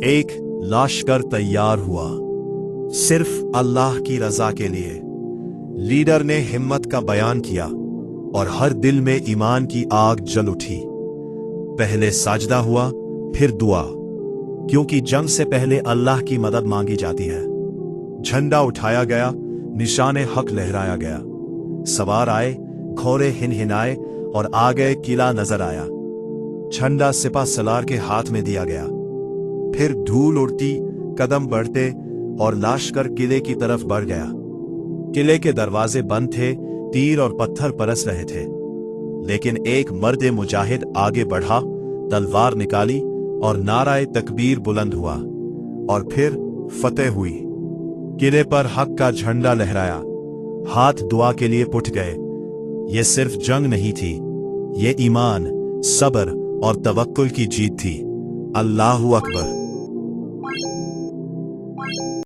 एक लाश्कर तैयार हुआ सिर्फ अल्लाह की रजा के लिए। लीडर ने हिम्मत का बयान किया और हर दिल में ईमान की आग जल उठी। पहले साजदा हुआ, फिर दुआ, क्योंकि जंग से पहले अल्लाह की मदद मांगी जाती है। झंडा उठाया गया, निशाने हक लहराया गया। सवार आए, घोड़े हिनहिनाए और आगे किला नजर आया। झंडा सिपा सलार के हाथ में दिया गया। फिर धूल उड़ती, कदम बढ़ते और लाश्कर किले की तरफ बढ़ गया। किले के दरवाजे बंद थे, तीर और पत्थर बरस रहे थे, लेकिन एक मर्द मुजाहिद आगे बढ़ा, तलवार निकाली और नाराए तकबीर बुलंद हुआ। और फिर फतेह हुई। किले पर हक का झंडा लहराया, हाथ दुआ के लिए उठ गए। ये सिर्फ जंग नहीं थी, ये ईमान, सब्र और तवक्कुल की जीत थी। अल्लाहु अकबर।